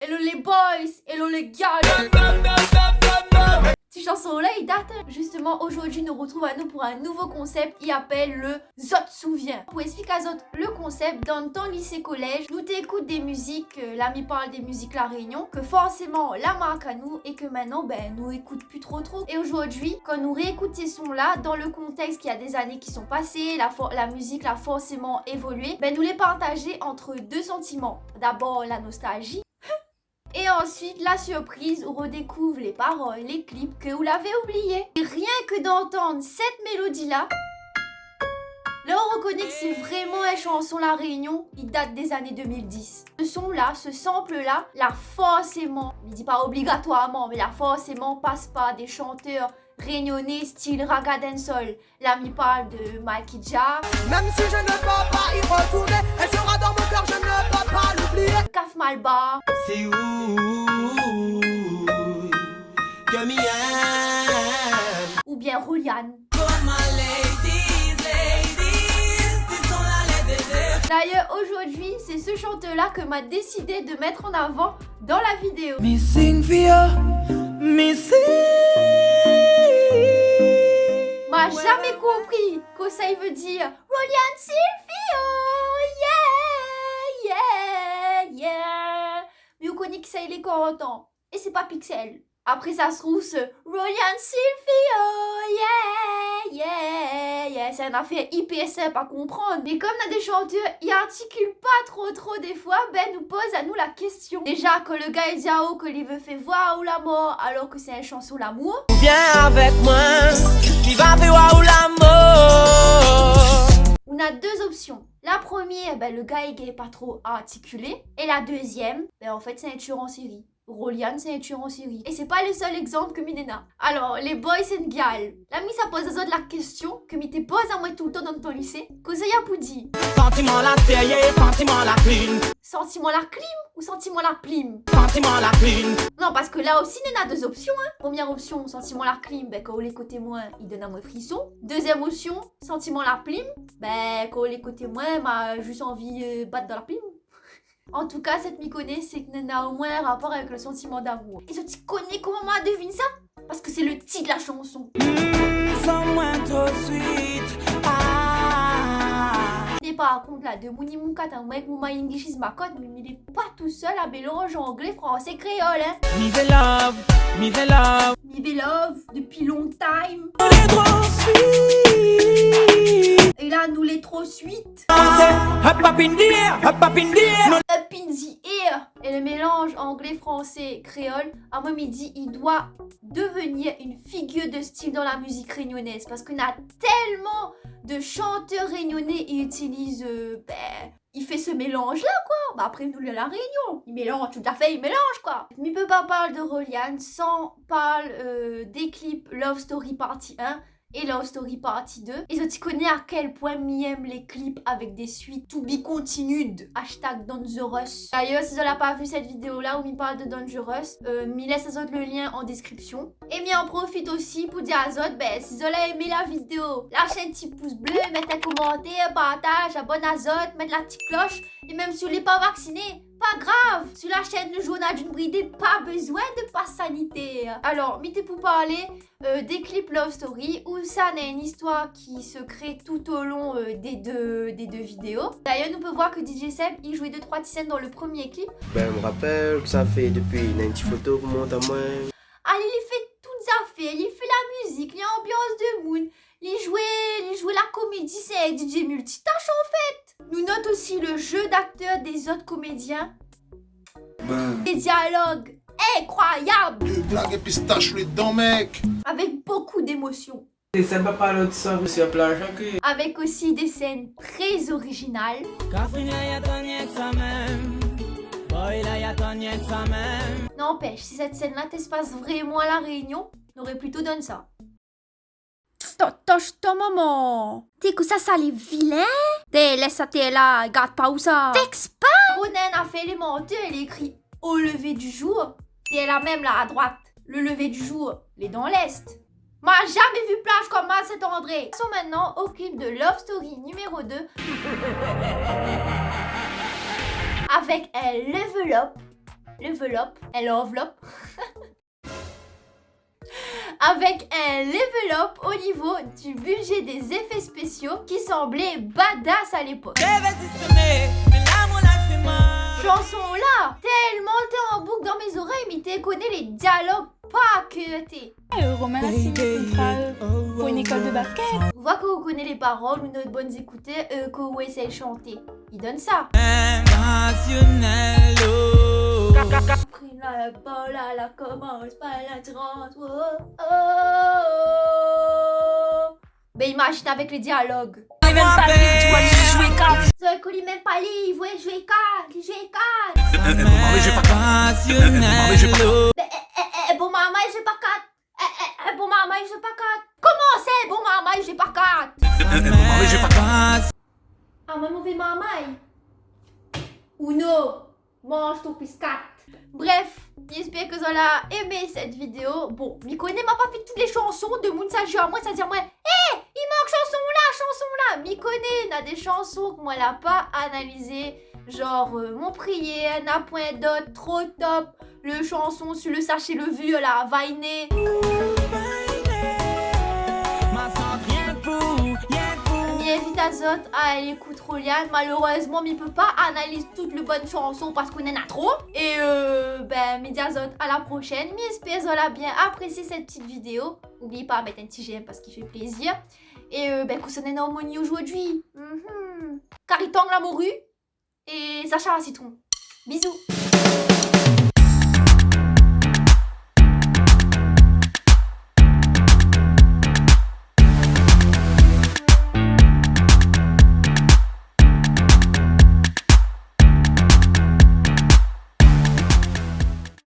Hello les boys, hello les gars. Cette chanson-là, il date. Justement, aujourd'hui, nous retrouvons à nous pour un nouveau concept. Il appelle le Zot Souvient. Pour expliquer à Zot le concept, dans ton lycée-collège, nous t'écoutes des musiques, l'ami parle des musiques La Réunion, que forcément la marque à nous et que maintenant, nous écoute plus trop. Et aujourd'hui, quand nous réécoutons ces sons-là, dans le contexte qu'il y a des années qui sont passées, la musique a forcément évolué, nous les partager entre deux sentiments. D'abord, la nostalgie. Et ensuite, la surprise où on redécouvre les paroles, les clips que vous l'avez oublié. Et rien que d'entendre cette mélodie-là, là on reconnaît que c'est vraiment une chanson La Réunion, il date des années 2010. Ce son-là, ce sample-là, là forcément, je dis pas obligatoirement, mais là forcément passe par des chanteurs réunionnais style Raga Dancehall. Là, m'y parle de Mikey Ja. Même si je ne peux pas y retourner, elle sera dans mon cœur, je ne peux pas l'oublier. Kaf Malba. C'est où que m'y aime. Ou bien Rolian. D'ailleurs, aujourd'hui, c'est ce chanteur-là que m'a décidé de mettre en avant dans la vidéo. Missing via, missing. M'a jamais compris que ça veut dire Rolian Silvio, yeah. Mais vous connaissez que ça il est content. Et c'est pas Pixel. Après ça se trouve ce Rolian Silvio, yeah. C'est une affaire hyper simple à comprendre. Mais comme on a des chanteurs, ils articulent pas trop des fois, nous pose à nous la question. Déjà que le gars il dit à haut que il veut faire voir ou la mort alors que c'est une chanson l'amour. Viens avec moi, il va faire voir l'amour. On a deux options. La première, le gars il est pas trop articulé. Et la deuxième, en fait c'est un tueur en série. Rolian, c'est un tueur en série. Et c'est pas le seul exemple que Minena. Alors, les boys and girls. La mise ça pose à la question que m'y te pose à moi tout le temps dans ton lycée. Que ça y a pour dire. Sentiment la sérieux, sentiment la clean. Sentiment la clim ou sentiment la plim? Sentiment la clean. Non, parce que là aussi, il y en a deux options. Première option, sentiment la clim, quand on l'écoute moins, il donne à moi frisson. Deuxième option, sentiment la plim, quand on l'écoute moins, m'a juste envie battre dans la plim. En tout cas, cette m'y connaît, c'est que Nana a au moins un rapport avec le sentiment d'amour. Et ce tu connais comment moi devine ça? Parce que c'est le titre de la chanson. Someone trop sweet. Et par contre là, de Mouni Moukat, un mec Mouma English is ma code, mais il est pas tout seul à mélanger anglais, français, créole, hein. Me the love, me the love. Me be love, depuis long time. On est trop sweet. Et là, nous les trop suite. Up in the air, up in the air. Up in the air. Et le mélange anglais, français, créole, à moi midi, il doit devenir une figure de style dans la musique réunionnaise. Parce qu'on a tellement de chanteurs réunionnais et utilisent, il fait ce mélange-là, quoi. Après, nous, la Réunion, il mélange, tout à fait, il mélange, quoi. Mais peut pas parler de Rolian sans parler des clips Love Story Partie 1 et Love Story Partie 2. Et tu connais à quel point m'aime les clips avec des suites to be continued. Hashtag Dangerous. D'ailleurs, si vous n'avez pas vu cette vidéo-là où il parle de Dangerous, m'y laisse à Zot le lien en description. Et m'y en profite aussi pour dire à Zot, si vous avez aimé la vidéo, lâchez un petit pouce bleu, mettez un commentaire, partage, abonnez à Zot, mettez la petite cloche. Et même si vous n'êtes pas vacciné, pas grave, sur la chaîne Le Journal d'une Bridée, pas besoin de passe sanitaire. Alors, mettez pour parler des clips Love Story où ça n'est une histoire qui se crée tout au long des deux vidéos. D'ailleurs, nous pouvons voir que DJ Seb, il jouait 2-3 scènes dans le premier clip. Je me rappelle que ça fait depuis une petite photo pour monter à moi. Allez, il fait toutes les affaires, il fait la musique, l'ambiance de moon, il jouait la comédie, c'est un DJ multitâche en fait. Nous notons aussi le jeu d'acteur des autres comédiens. Des dialogues incroyables. Tu blagues et pistache les dents, mec. Avec beaucoup d'émotion. C'est sympa parler de ça sur la plage. Avec aussi des scènes très originales. N'empêche, si cette scène-là t'espace vraiment à La Réunion, on aurait plutôt donné ça. Toche ta maman. T'es que ça les vilains? Laisse ça t'es là, garde pas où ça. Vex pas. Ronen a fait les menteurs, elle écrit au lever du jour. Et elle a même là à droite, le lever du jour, les dans l'est. M'a jamais vu plage comme à Saint-André. Passons maintenant au clip de Love Story numéro 2. Avec un level up l'enveloppe, avec un level up au niveau du budget des effets spéciaux qui semblait badass à l'époque. Chanson là, tellement t'es en boucle dans mes oreilles, mais t'es connais les dialogues pas que t'es. Romain a signé le contrat pour une école de basket. On voit que vous connaissez les paroles ou notre bonnes écouteurs, que vous essayez de chanter. Il donne ça. Pris la balle, la commence par la trente. Oh, oh. Ben imagine avec les dialogues. Ce qu'on lui même pas livre, ouais, jouer 4, jouer 4. Bon maman, j'ai pas 4. Bon maman, j'ai pas 4. Comment c'est, bon maman, j'ai pas 4. Ah, ma mauvais maman. Uno, mange ton piscat. Bref, j'espère que vous avez aimé cette vidéo. Bon, Mikoné m'a pas fait toutes les chansons de Mounsa à moi, c'est-à-dire moi, il manque chanson là. Mikoné n'a des chansons que moi elle a pas analysées. Genre, mon prière, n'a point d'autre, trop top. Le chanson sur le sachet le vu, la vainé. J'invite Azot à aller écouter Roliane. Malheureusement, il peut pas analyser toutes les bonnes chansons parce qu'on en a trop. Et Midi Azot, à la prochaine. J'espère que vous avez bien apprécié cette petite vidéo. N'oubliez pas de mettre un petit j'aime parce qu'il fait plaisir. Et que ce n'est pas harmonie aujourd'hui. Caritang la morue et Sacha à citron. Bisous.